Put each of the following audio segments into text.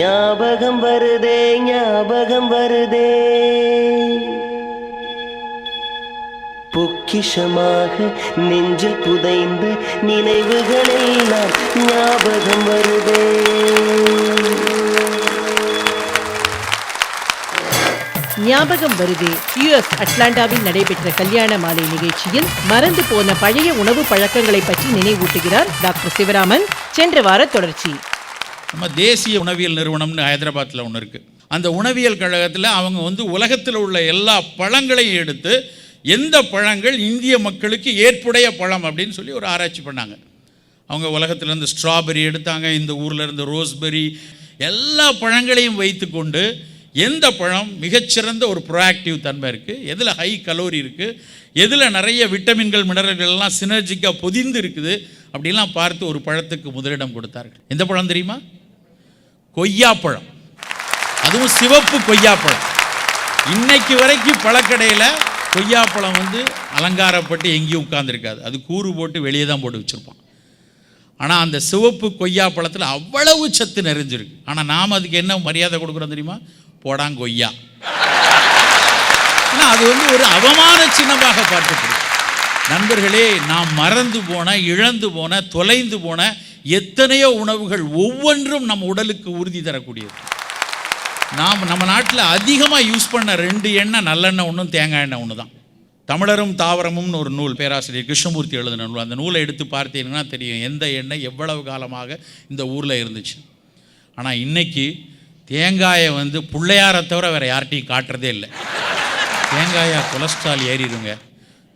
ஞாபகம் வருதே ஞாபகம் வருதே பொக்கிஷமாக நெஞ்சில் புதைந்த நினைவுகளெல்லாம் ஞாபகம் வருதே. ஞாபகம் வருதே யுஎஸ் அட்லாண்டாவில் நடைபெற்ற கல்யாண மாலை நிகழ்ச்சியில் மறந்து போன பழைய உணவு பழக்கங்களை பற்றி நினைவூட்டுகிறார் டாக்டர் சிவராமன். சென்ற வார தொடர்ச்சி. நம்ம தேசிய உணவியல் நிறுவனம்னு ஹைதராபாத்தில் ஒன்று இருக்குது. அந்த உணவியல் கழகத்தில் அவங்க உலகத்தில் உள்ள எல்லா பழங்களையும் எடுத்து எந்த பழங்கள் இந்திய மக்களுக்கு ஏற்புடைய பழம் அப்படின்னு சொல்லி ஒரு ஆராய்ச்சி பண்ணாங்க. அவங்க உலகத்திலேருந்து ஸ்ட்ராபெரி எடுத்தாங்க, இந்த ஊரில் இருந்து ரோஸ்பெரி, எல்லா பழங்களையும் வைத்து கொண்டு எந்த பழம் மிகச்சிறந்த ஒரு ப்ரோஆக்டிவ் தன்மை இருக்குது, எதில் ஹை கலோரி இருக்குது, எதில் நிறைய விட்டமின்கள் மினரல்கள் எல்லாம் சினர்ஜிக்காக பொதிந்து இருக்குது அப்படிலாம் பார்த்து ஒரு பழத்துக்கு முதலிடம் கொடுத்தார்கள். எந்த பழம் தெரியுமா? கொய்யாப்பழம். அதுவும் சிவப்பு கொய்யாப்பழம். இன்னைக்கு வரைக்கும் பழக்கடையில் கொய்யாப்பழம் அலங்காரப்பட்டு எங்கேயும் உட்கார்ந்துருக்காது. அது கூறு போட்டு வெளியே தான் போட்டு வச்சுருப்பான். ஆனால் அந்த சிவப்பு கொய்யாப்பழத்தில் அவ்வளவு சத்து நிறைஞ்சிருக்கு. ஆனால் நாம் அதுக்கு என்ன மரியாதை கொடுக்குறோம் தெரியுமா? போடாங்கொய்யா. ஆனால் அது ஒரு அவமான சின்னமாக பார்க்கப்படுது. நண்பர்களே, நாம் மறந்து போன, இழந்து போன, தொலைந்து போன எத்தனையோ உணவுகள் ஒவ்வொன்றும் நம் உடலுக்கு உறுதி தரக்கூடியது. நம்ம நாட்டில் அதிகமாக யூஸ் பண்ண 2 எண்ணெய், நல்லெண்ணெய் ஒன்றும் தேங்காய் எண்ணெய் ஒன்று தான். தமிழரும் தாவரமும்னு ஒரு நூல் பேராசிரியர் கிருஷ்ணமூர்த்தி எழுதின நூல். அந்த நூலை எடுத்து பார்த்தீங்கன்னா தெரியும் எந்த எண்ணெய் எவ்வளவு காலமாக இந்த ஊரில் இருந்துச்சு. ஆனால் இன்றைக்கி தேங்காயை பிள்ளையாரை தவிர வேறு யார்கிட்டையும் காட்டுறதே இல்லை. தேங்காயை கொலஸ்ட்ரால் ஏறிடுங்க,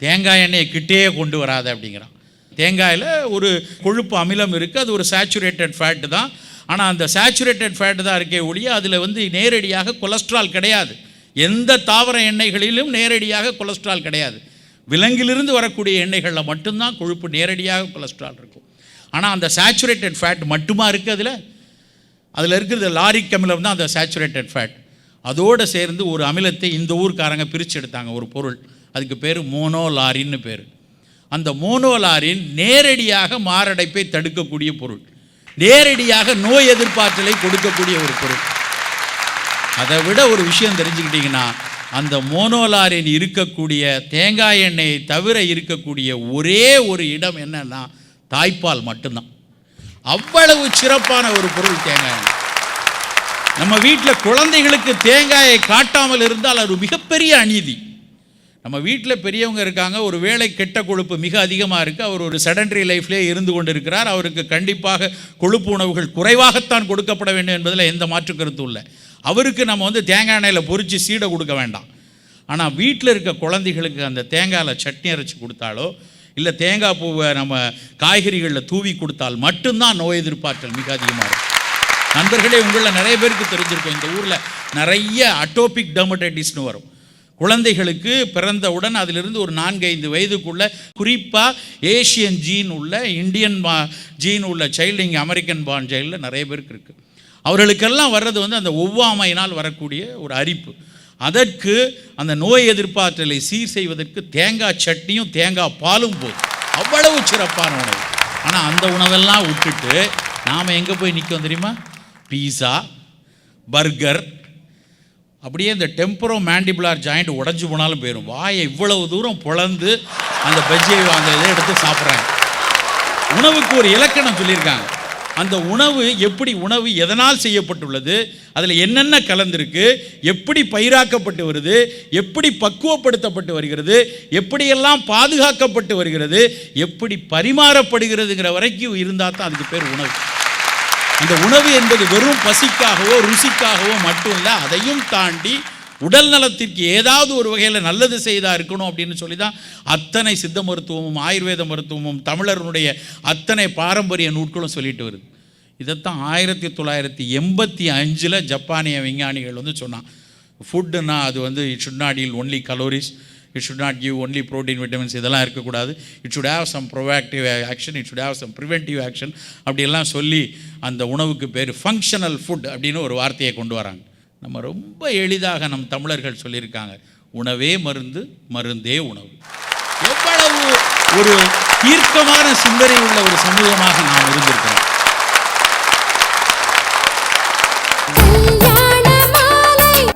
தேங்காய் எண்ணெயை கிட்டேயே கொண்டு வராது அப்படிங்கிறான். தேங்காயில் ஒரு கொழுப்பு அமிலம் இருக்குது, அது ஒரு சேச்சுரேட்டட் ஃபேட்டு தான். ஆனால் அந்த சேச்சுரேட்டட் ஃபேட்டு தான் இருக்கே ஒழிய அதில் நேரடியாக கொலஸ்ட்ரால் கிடையாது. எந்த தாவர எண்ணெய்களிலும் நேரடியாக கொலஸ்ட்ரால் கிடையாது. விலங்கிலிருந்து வரக்கூடிய எண்ணெய்களில் மட்டும்தான் கொழுப்பு நேரடியாக கொலஸ்ட்ரால் இருக்கும். ஆனால் அந்த சேச்சுரேட்டட் ஃபேட் மட்டுமா இருக்குது. அதில் இருக்கிறது லாரிக் அமிலம் தான் அந்த சேச்சுரேட்டட் ஃபேட். அதோடு சேர்ந்து ஒரு அமிலத்தை இந்த ஊர்க்காரங்க பிரித்து எடுத்தாங்க, ஒரு பொருள். அதுக்கு பேர் மோனோலாரின்னு பேர். அந்த மோனோலாரின் நேரடியாக மாரடைப்பை தடுக்கக்கூடிய பொருள், நேரடியாக நோய் எதிர்ப்பாற்றலை கொடுக்கக்கூடிய ஒரு பொருள். அதை விட ஒரு விஷயம் தெரிஞ்சுக்கிட்டிங்கன்னா, அந்த மோனோலாரின் இருக்கக்கூடிய தேங்காய் எண்ணெயை தவிர இருக்கக்கூடிய ஒரே ஒரு இடம் என்னன்னா தாய்ப்பால் மட்டும்தான். அவ்வளவு சிறப்பான ஒரு பொருள் தேங்காய் எண்ணெய். நம்ம வீட்டில் குழந்தைகளுக்கு தேங்காயை காட்டாமல் இருந்தால் அது மிகப்பெரிய அநீதி. நம்ம வீட்டில் பெரியவங்க இருக்காங்க, ஒரு வேளை கெட்ட கொழுப்பு மிக அதிகமாக இருக்குது, அவர் ஒரு செடன்டரி லைஃப்லேயே இருந்து கொண்டு இருக்கிறார், அவருக்கு கண்டிப்பாக கொழுப்பு உணவுகள் குறைவாகத்தான் கொடுக்கப்பட வேண்டும் என்பதில் எந்த மாற்று கருத்தும் இல்லை. அவருக்கு நம்ம தேங்காய் எண்ணெயில் பொரித்து சீடை கொடுக்க வேண்டாம். ஆனால் வீட்டில் இருக்க குழந்தைகளுக்கு அந்த தேங்காயில் சட்னி அரைச்சி கொடுத்தாலோ இல்லை தேங்காய் பூவை நம்ம காய்கறிகளில் தூவி கொடுத்தால் மட்டும்தான் நோய் எதிர்ப்பாற்றல் மிக அதிகமாக இருக்கும். நண்பர்களே, உங்களில் நிறைய பேருக்கு தெரிஞ்சிருக்கும், இந்த ஊரில் நிறைய அட்டோபிக் டெர்மடைட்டிஸ்னு வரும். குழந்தைகளுக்கு பிறந்தவுடன் அதிலிருந்து ஒரு 4-5 வயதுக்குள்ள குறிப்பாக ஏஷியன் ஜீன் உள்ள, இந்தியன் ஜீன் உள்ள சைல்டு இங்கே அமெரிக்கன் பார்ன் சைல்டில் நிறைய பேருக்கு இருக்குது. அவர்களுக்கெல்லாம் வர்றது அந்த ஒவ்வாமையினால் வரக்கூடிய ஒரு அரிப்பு. அதற்கு அந்த நோய் எதிர்ப்பாற்றலை சீர் செய்வதற்கு தேங்காய் சட்னியும் தேங்காய் பாலும் போதும். அவ்வளவு சிறப்பான உணவு. ஆனால் அந்த உணவெல்லாம் விட்டுட்டு நாம் எங்கே போய் நிற்கும் தெரியுமா? பீஸா, பர்கர், அப்படியே இந்த டெம்பரோ மேண்டிபுலார் ஜாயிண்ட் உடஞ்சி போனாலும் போயிடும். வாயை இவ்வளவு தூரம் பொளந்து அந்த பஜ்ஜியை அந்த இதை எடுத்து சாப்பிட்றாங்க. உணவுக்கு ஒரு இலக்கணம் சொல்லியிருக்காங்க. அந்த உணவு எப்படி, உணவு எதனால் செய்யப்பட்டுள்ளது, அதில் என்னென்ன கலந்திருக்கு, எப்படி பயிராக்கப்பட்டு வருது, எப்படி பக்குவப்படுத்தப்பட்டு வருகிறது, எப்படியெல்லாம் பாதுகாக்கப்பட்டு வருகிறது, எப்படி பரிமாறப்படுகிறதுங்கிற வரைக்கும் இருந்தால் தான் அதுக்கு பேர் உணவு. அந்த உணவு என்பது வெறும் பசிக்காகவோ ருசிக்காகவோ மட்டும் இல்லை, அதையும் தாண்டி உடல் நலத்திற்கு ஏதாவது ஒரு வகையில் நல்லது செய்தா இருக்கணும் அப்படின்னு சொல்லி தான் அத்தனை சித்த மருத்துவமும் ஆயுர்வேத மருத்துவமும் தமிழர்களுடைய அத்தனை பாரம்பரிய நூட்களும் சொல்லிட்டு வருது. இதைத்தான் 1985 ஜப்பானிய விஞ்ஞானிகள் சொன்னான். ஃபுட்டுன்னா அது it should not yield only calories, it should not give only protein, vitamins, இதெல்லாம் இருக்கக்கூடாது. It should have some proactive action, it should have some preventive action அப்படியெல்லாம் சொல்லி அந்த உணவுக்கு பேர் ஃபங்க்ஷனல் ஃபுட் அப்படின்னு ஒரு வார்த்தையை கொண்டு வராங்க. நம்ம ரொம்ப எளிதாக நம் தமிழர்கள் சொல்லியிருக்காங்க, உணவே மருந்து, மருந்தே உணவு. எவ்வளவு ஒரு தீர்க்கமான சிந்தனை உள்ள ஒரு சமூகமாக நாம் இருந்திருக்கிறோம்.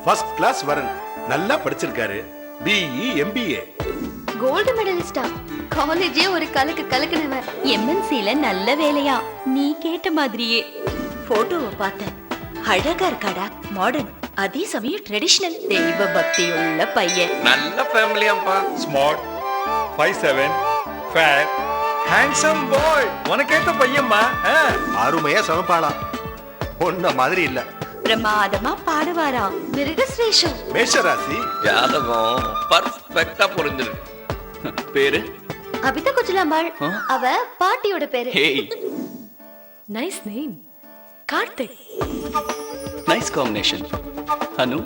ஃபர்ஸ்ட் கிளாஸ் வரன், நல்லா படிச்சிருக்காரு, பிஇ MBA. கோல்டு மெடலிஸ்டா, காலேஜே ஒரு கலக்கு கலக்குனவன். MNCல நல்ல வேலையா, நீ கேட்ட மாதிரியே. போட்டோவை பார்த்தேன், அழகா இருக்காடா, மாடர்ன், அதே சமயம் ட்ரெடிஷனல். தெய்வ பக்தியுள்ள பையன். நல்ல ஃபேமிலியாம்பா. Smart, 5'7", fair, handsome boy. உனக்கேத்த பையன்மா. அருமையா சமைப்பாளா, ஒன்ன மாதிரி இல்ல. பிரமாதமா பாடுவாரா, மிருகஸ்ரேஷம். மேஷராசி. ஜாதகம் பர்ஃபெக்ட்டா புரிஞ்சிருக்கு. பேரு அபிதா குஜலாம்பாள், அவ பாட்டியோட பேரு. Hey, nice name. Karthik. Nice combination. Anu,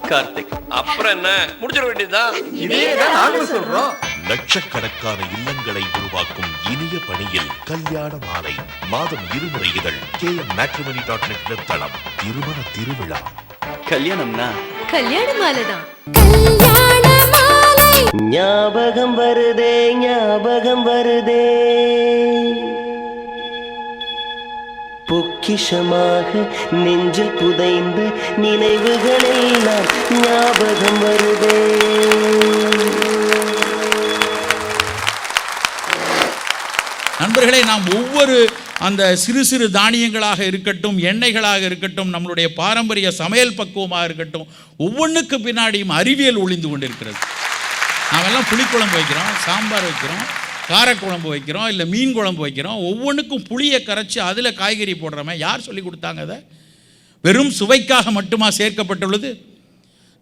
Karthik. அப்புறம் என்ன, முடிச்சிட வேண்டியதுதான். இதேதான் நாங்களும் சொல்றோம். லட்சக்கணக்கான இல்லங்களை உருவாக்கும் இனிய பணியில் கல்யாண மாலை மாதம் 2 முறை இதழ் KMmatrimony.net வெப்தளம். திருமண திருவிழா, கல்யாணம்னா கல்யாண மாலைதான். ஞாபகம் வருதே ஞாபகம் வருதே, பொக்கிஷமாக நெஞ்சில் புதைந்த நினைவுகளெல்லாம் ஞாபகம் வருதே. நண்பர்களே, நாம் ஒவ்வொரு அந்த சிறு சிறு தானியங்களாக இருக்கட்டும், எண்ணெய்களாக இருக்கட்டும், நம்மளுடைய பாரம்பரிய சமையல் பக்குவமாக இருக்கட்டும், ஒவ்வொன்றுக்கு பின்னாடியும் அறிவியல் ஒளிந்து கொண்டிருக்கிறது. நாமெல்லாம் புளிக்குழம்பு வைக்கிறோம், சாம்பார் வைக்கிறோம், காரக்குழம்பு வைக்கிறோம், இல்லை மீன் குழம்பு வைக்கிறோம். ஒவ்வொன்றுக்கும் புளியை கரைச்சி அதில் காய்கறி போடுறோமே. யார் சொல்லி கொடுத்தாங்க? அதை வெறும் சுவைக்காக மட்டுமா சேர்க்கப்பட்டுள்ளது?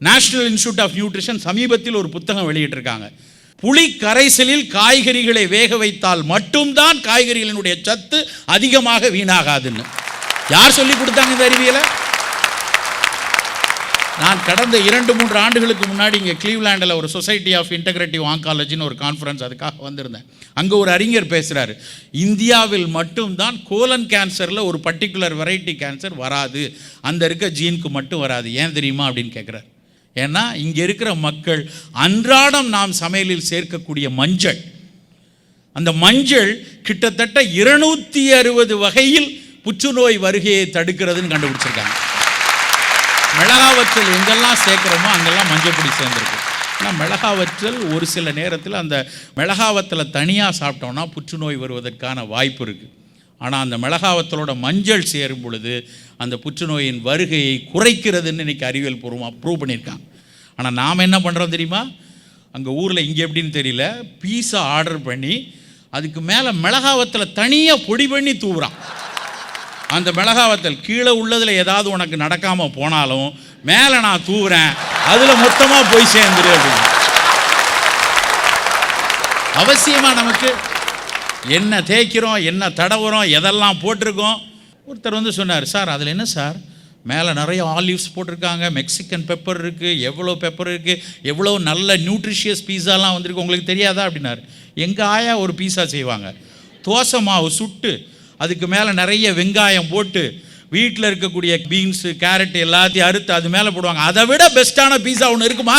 நேஷனல் இன்ஸ்டிடியூட் ஆஃப் நியூட்ரிஷன் சமீபத்தில் ஒரு புத்தகம் வெளியிட்டிருக்காங்க. புளி கரைசலில் காய்கறிகளை வேக வைத்தால் மட்டும்தான் காய்கறிகளினுடைய சத்து அதிகமாக வீணாகாதுன்னு. யார் சொல்லி கொடுத்தாங்க இந்த அறிவியலை? நான் கடந்த 2-3 ஆண்டுகளுக்கு முன்னாடி இங்கே கிளீவ்லாண்டில் ஒரு சொசைட்டி ஆஃப் இன்டெகிரேட்டிவ் ஆங்காலஜின்னு ஒரு கான்ஃபரன்ஸ், அதுக்காக வந்திருந்தேன். அங்கே ஒரு அறிஞர் பேசுகிறாரு, இந்தியாவில் மட்டும்தான் கோலன் கேன்சரில் ஒரு பர்டிகுலர் வெரைட்டி கேன்சர் வராது, அந்த இருக்க ஜீனுக்கு மட்டும் வராது. ஏன் தெரியுமா அப்படின்னு கேட்குறாரு. ஏன்னா இங்கே இருக்கிற மக்கள் அன்றாடம் நாம் சமையலில் சேர்க்கக்கூடிய மஞ்சள், அந்த மஞ்சள் கிட்டத்தட்ட 260 வகையில் புற்றுநோய் வருகையை தடுக்கிறதுன்னு கண்டுபிடிச்சிருக்காங்க. மிளகாவற்றல் எங்கெல்லாம் சேர்க்குறோமோ அங்கெல்லாம் மஞ்சப்பொடி சேர்ந்துருக்கு. ஆனால் மிளகாவற்றல் ஒரு சில நேரத்தில் அந்த மிளகாவத்தலை தனியாக சாப்பிட்டோம்னா புற்றுநோய் வருவதற்கான வாய்ப்பு இருக்குது. ஆனால் அந்த மிளகாவத்தலோட மஞ்சள் சேரும் பொழுது அந்த புற்றுநோயின் வருகையை குறைக்கிறதுன்னு இன்றைக்கி அறிவியல் பூர்வமாக ப்ரூவ் பண்ணியிருக்காங்க. ஆனால் நாம் என்ன பண்ணுறோம் தெரியுமா? அங்கே ஊரில் இங்கே எப்படின்னு தெரியல, பீஸா ஆர்டர் பண்ணி அதுக்கு மேலே மிளகாவத்தலை தனியாக பொடி பண்ணி தூவுறான். அந்த மிளகாவத்தல் கீழே உள்ளதில் ஏதாவது உனக்கு நடக்காமல் போனாலும் மேலே நான் தூவுறேன், அதில் மொத்தமாக போய் சேர்ந்துரு அப்படின்னு. அவசியமாக நமக்கு என்ன தேய்க்கிறோம், என்ன தடவுறோம், எதெல்லாம் போட்டிருக்கோம். ஒருத்தர் வந்து சொன்னார், சார் அதில் என்ன சார், மேலே நிறைய ஆலிவ்ஸ் போட்டிருக்காங்க, மெக்சிகன் பெப்பர் இருக்குது, எவ்வளோ பெப்பர் இருக்குது, எவ்வளோ நல்ல நியூட்ரிஷியஸ் பீஸாலாம் வந்திருக்கு, உங்களுக்கு தெரியாதா அப்படின்னாரு. எங்கள் ஆயா ஒரு பீஸா செய்வாங்க, தோசை மாவு சுட்டு அதுக்கு மேலே நிறைய வெங்காயம் போட்டு வீட்டில் இருக்கக்கூடிய பீன்ஸு கேரட் எல்லாத்தையும் அறுத்து அது மேலே போடுவாங்க. அதை விட பெஸ்ட்டான பீஸா ஒன்று இருக்குமா?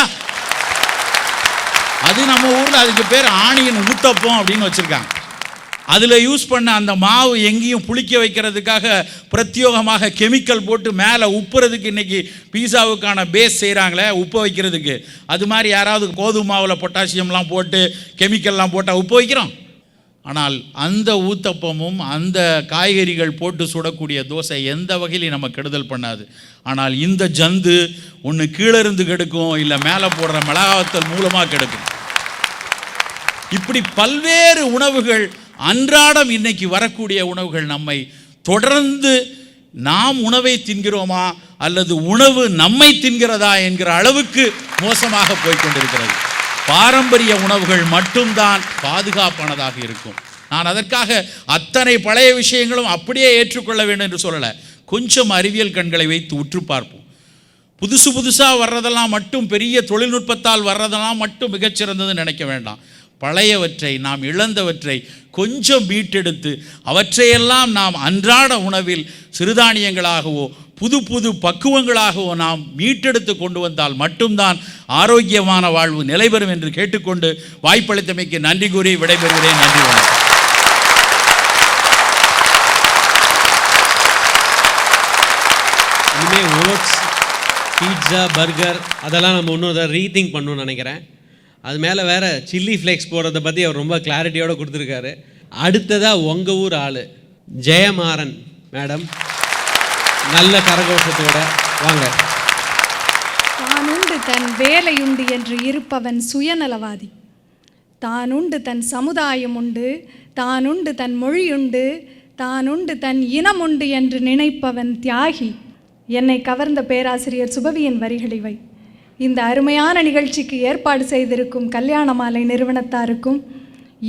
அது நம்ம ஊரில் அதுக்கு பேர் ஆனியன் ஊத்தப்பம் அப்படின்னு வச்சுருக்காங்க. அதில் யூஸ் பண்ண அந்த மாவு எங்கேயும் புளிக்க வைக்கிறதுக்காக பிரத்யோகமாக கெமிக்கல் போட்டு மேலே உப்புறதுக்கு இன்றைக்கி பீஸாவுக்கான பேஸ் செய்கிறாங்களே, உப்பு வைக்கிறதுக்கு. அது மாதிரி யாராவது கோதுமை மாவில் பொட்டாசியம்லாம் போட்டு கெமிக்கல்லாம் போட்டால் உப்பு வைக்கிறோம். ஆனால் அந்த ஊத்தப்பமும் அந்த காய்கறிகள் போட்டு சுடக்கூடிய தோசை எந்த வகையிலையும் நம்ம கெடுதல் பண்ணாது. ஆனால் இந்த ஜந்து ஒன்று கீழே இருந்து கெடுக்கும், இல்லை மேலே போடுற மிளகாவத்தல் மூலமாக கெடுக்கும். இப்படி பல்வேறு உணவுகள் அன்றாடம் இன்னைக்கு வரக்கூடிய உணவுகள் நம்மை தொடர்ந்து நாம் உணவை தின்கிறோமா அல்லது உணவு நம்மை தின்கிறதா என்கிற அளவுக்கு மோசமாக போய்கொண்டிருக்கிறது. பாரம்பரிய உணவுகள் மட்டும்தான் பாதுகாப்பானதாக இருக்கும். நான் அதற்காக அத்தனை பழைய விஷயங்களும் அப்படியே ஏற்றுக்கொள்ள வேண்டும் என்று சொல்லலை. கொஞ்சம் அறிவியல் கண்களை வைத்து உற்று பார்ப்போம். புதுசாக வர்றதெல்லாம் மட்டும், பெரிய தொழில்நுட்பத்தால் வர்றதெல்லாம் மட்டும் மிகச்சிறந்ததுன்னு நினைக்க வேண்டாம். பழையவற்றை, நாம் இழந்தவற்றை கொஞ்சம் மீட்டெடுத்து அவற்றையெல்லாம் நாம் அன்றாட உணவில் சிறுதானியங்களாகவோ புது பக்குவங்களாகவோ நாம் மீட்டெடுத்து கொண்டு வந்தால் மட்டும்தான் ஆரோக்கியமான வாழ்வு நிலைபெறும் என்று கேட்டுக்கொண்டு வாய்ப்பளித்தமைக்கு நன்றி கூறி விடைபெறுகிறேன். நன்றி, வணக்கம். இனிமே ஓட்ஸ், வீட் பிட்ஸா பர்கர் அதெல்லாம் நம்ம இன்னொரு ரீதிங்க் பண்ணணும்னு நினைக்கிறேன். அது மேலே வேறு சில்லி ஃப்ளேக்ஸ் போடுறத பற்றி அவர் ரொம்ப கிளாரிட்டியோடு கொடுத்துருக்காரு. அடுத்ததாக உங்கள் ஊர் ஆள் ஜெயமாறன் மேடம், நல்ல கரகோஷத்தோட வாங்க. தானுண்டு தன் வேலையுண்டு என்று இருப்பவன் சுயநலவாதி. தானுண்டு தன் சமுதாயம் உண்டு, தானுண்டு தன் மொழியுண்டு, தானுண்டு தன் இனமுண்டு என்று நினைப்பவன் தியாகி. என்னை கவர்ந்த பேராசிரியர் சுபவியின் வரிகளை வை. இந்த அருமையான நிகழ்ச்சிக்கு ஏற்பாடு செய்திருக்கும் கல்யாண மாலை நிறுவனத்தாருக்கும்,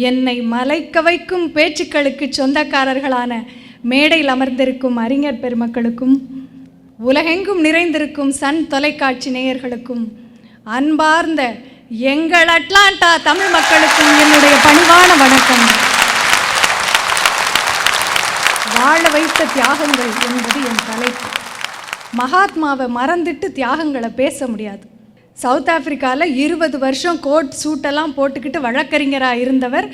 என்னை மலைக்க வைக்கும் பேச்சுக்களுக்கு சொந்தக்காரர்களான மேடையில் அமர்ந்திருக்கும் அறிஞர் பெருமக்களுக்கும், உலகெங்கும் நிறைந்திருக்கும் சன் தொலைக்காட்சி நேயர்களுக்கும், அன்பார்ந்த எங்கள் அட்லாண்டா தமிழ் மக்களுக்கும் என்னுடைய பணிவான வணக்கம். வாழ வைத்த தியாகங்கள் என்பது என் தலைப்பு. மகாத்மாவை மறந்துட்டு தியாகங்களை பேச முடியாது. சவுத் ஆப்பிரிக்காவில் 20 வருஷம் கோட் சூட்டெல்லாம் போட்டுக்கிட்டு வழக்கறிஞராக இருந்தவர்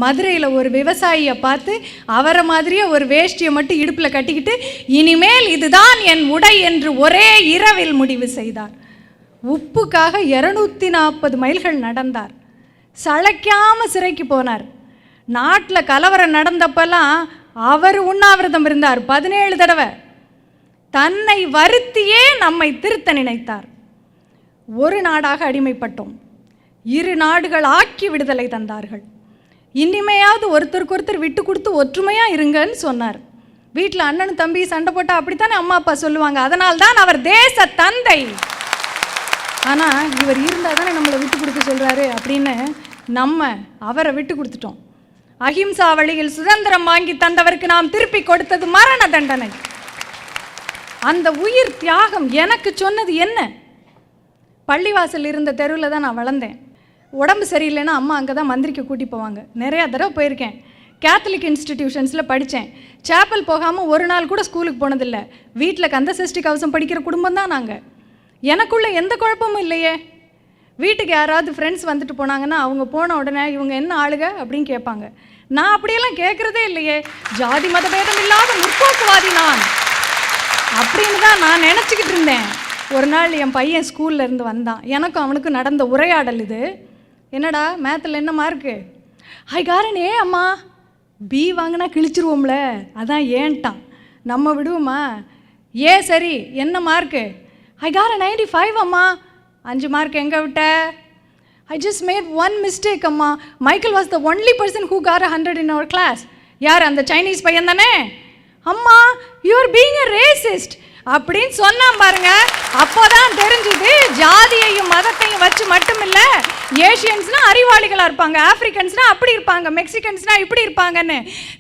மதுரையில் ஒரு விவசாயியை பார்த்து அவரை மாதிரியே ஒரு வேஷ்டியை மட்டும் இடுப்பில் கட்டிக்கிட்டு இனிமேல் இதுதான் என் உடை என்று ஒரே இரவில் முடிவு செய்தார். உப்புக்காக 240 மைல்கள் நடந்தார். சளைக்காமல் சிறைக்கு போனார். நாட்டில் கலவரம் நடந்தப்பெல்லாம் அவர் உண்ணாவிரதம் இருந்தார் 17 தடவை. தன்னை வருத்தியே நம்மை திருத்த நினைத்தார். ஒரு நாடாக அடிமைப்பட்டோம், 2 நாடுகள் ஆக்கி விடுதலை தந்தார்கள். இனிமையாவது ஒருத்தருக்கு ஒருத்தர் விட்டு கொடுத்து ஒற்றுமையாக இருங்கன்னு சொன்னார். வீட்டில் அண்ணனும் தம்பி சண்டை போட்டால் அப்படித்தானே அம்மா அப்பா சொல்லுவாங்க. அதனால்தான் அவர் தேச தந்தை. ஆனால் இவர் இருந்தால் தானே நம்மளை விட்டு கொடுக்க சொல்கிறாரு அப்படின்னு நம்ம அவரை விட்டு கொடுத்துட்டோம். அஹிம்சா வழியில் சுதந்திரம் வாங்கி தந்தவருக்கு நாம் திருப்பி கொடுத்தது மரண தண்டனை. அந்த உயிர் தியாகம் எனக்கு சொன்னது என்ன? பள்ளிவாசல் இருந்த தெருவில் தான் நான் வளர்ந்தேன். உடம்பு சரியில்லைன்னா அம்மா அங்கே தான் மந்திரிக்க கூட்டி போவாங்க. நிறையா தடவை போயிருக்கேன். கேத்தலிக் இன்ஸ்டிடியூஷன்ஸில் படித்தேன். சேப்பல் போகாமல் ஒரு நாள் கூட ஸ்கூலுக்கு போனதில்லை. வீட்டில் கந்த சஷ்டி கவசம் படிக்கிற குடும்பம் தான் நாங்கள். எனக்குள்ளே எந்த குழப்பமும் இல்லையே. வீட்டுக்கு யாராவது ஃப்ரெண்ட்ஸ் வந்துட்டு போனாங்கன்னா அவங்க போன உடனே இவங்க என்ன ஆளுக அப்படின்னு கேட்பாங்க. நான் அப்படியெல்லாம் கேட்குறதே இல்லையே. ஜாதி மத பேதம் இல்லாத முற்போக்குவாதி நான் அப்படின்னு தான் நான் நினச்சிக்கிட்டு இருந்தேன். ஒரு நாள் என் பையன் ஸ்கூலில் இருந்து வந்தான். எனக்கும் அவனுக்கும் நடந்த உரையாடல் இது. என்னடா மேத்தில் என்ன மார்க்கு? ஐகாரனே அம்மா, பி வாங்கினா கிழிச்சிருவோம்ல, அதான் ஏன்ட்டான். நம்ம விடுவோமா? சரி என்ன மார்க்கு? ஐகார 95 அம்மா. 5 மார்க் எங்கே விட்ட? I just made one mistake அம்மா. Michael was the only person who got 100 in our class. யார்? அந்த சைனீஸ் பையன் தானே? அம்மா, you are being a racist அப்படின்னு சொன்னான் பாருங்க. அப்போதான் தெரிஞ்சுது ஜாதியையும் மதத்தையும் வச்சு மட்டும் இல்லை, ஏஷியன்ஸ்னா அறிவாளிகளாக இருப்பாங்க, ஆப்பிரிக்கன்ஸ்னா அப்படி இருப்பாங்க, மெக்சிகன்ஸ்னா இப்படி இருப்பாங்கன்னு.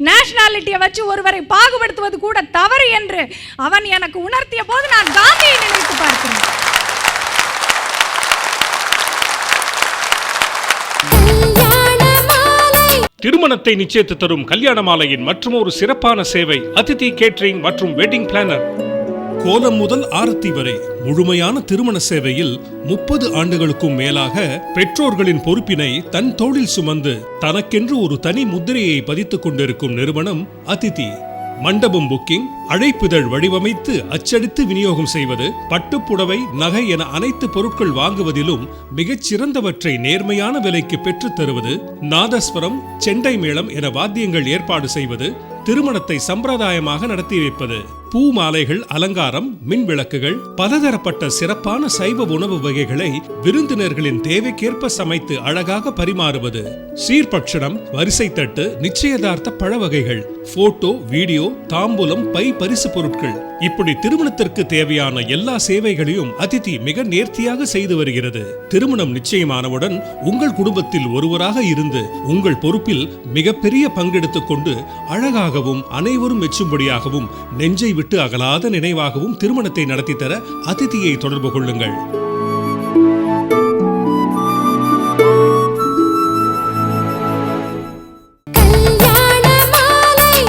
நேஷனாலிட்டியை வச்சு ஒருவரை பாகுபடுத்துவது கூட தவறு என்று அவன் எனக்கு உணர்த்திய போது நான் காந்தியை நினைத்து பார்க்கிறேன். திருமணத்தை நிச்சயித்து தரும் கல்யாண மாலையின் மற்றும் ஒரு சிறப்பான சேவை அதிதி கேட்டரிங் மற்றும் வெட்டிங் பிளானர். கோலம் முதல் ஆரத்தி வரை முழுமையான திருமண சேவையில் 30 ஆண்டுகளுக்கும் மேலாக பெற்றோர்களின் பொறுப்பினை தன் தோளில் சுமந்து தனக்கென்று ஒரு தனி முத்திரையை பதித்துக் கொண்டிருக்கும் நிறுவனம் அதிதி. மண்டபம் புக்கிங், அழைப்பிதழ் வடிவமைத்து அச்சடித்து விநியோகம் செய்வது, பட்டுப்புடவை, நகை என அனைத்து பொருட்கள் வாங்குவதிலும் மிகச் சிறந்தவற்றை நேர்மையான விலைக்கு பெற்றுத் தருவது, நாதஸ்வரம், செண்டை மேளம் என வாத்தியங்கள் ஏற்பாடு செய்வது, திருமணத்தை சம்பிரதாயமாக நடத்தி வைப்பது, பூ மாலைகள், அலங்காரம், மின் விளக்குகள், பலதரப்பட்ட சிறப்பான சைவ உணவு வகைகளை விருந்தினர்களின் தேவைக்கேற்ப சமைத்து அழகாக பரிமாறுவது, சீர்பட்சணம், வரிசை தட்டு, நிச்சயதார்த்த பழ வகைகள், போட்டோ, வீடியோ, தாம்பூலம், பை பரிசு பொருட்கள், இப்படி திருமணத்திற்கு தேவையான எல்லா சேவைகளையும் அதிதி மிக நேர்த்தியாக செய்து வருகிறது. திருமணம் நிச்சயமானவுடன் உங்கள் குடும்பத்தில் ஒருவராக இருந்து உங்கள் பொறுப்பில் மிகப்பெரிய பங்கெடுத்துக் கொண்டு அழகாகவும் அனைவரும் மெச்சும்படியாகவும் நெஞ்சை விட்டு அகலாத நினைவாகவும் திருமணத்தை நடத்தி தர அதிதியை தொடர்பு கொள்ளுங்கள்.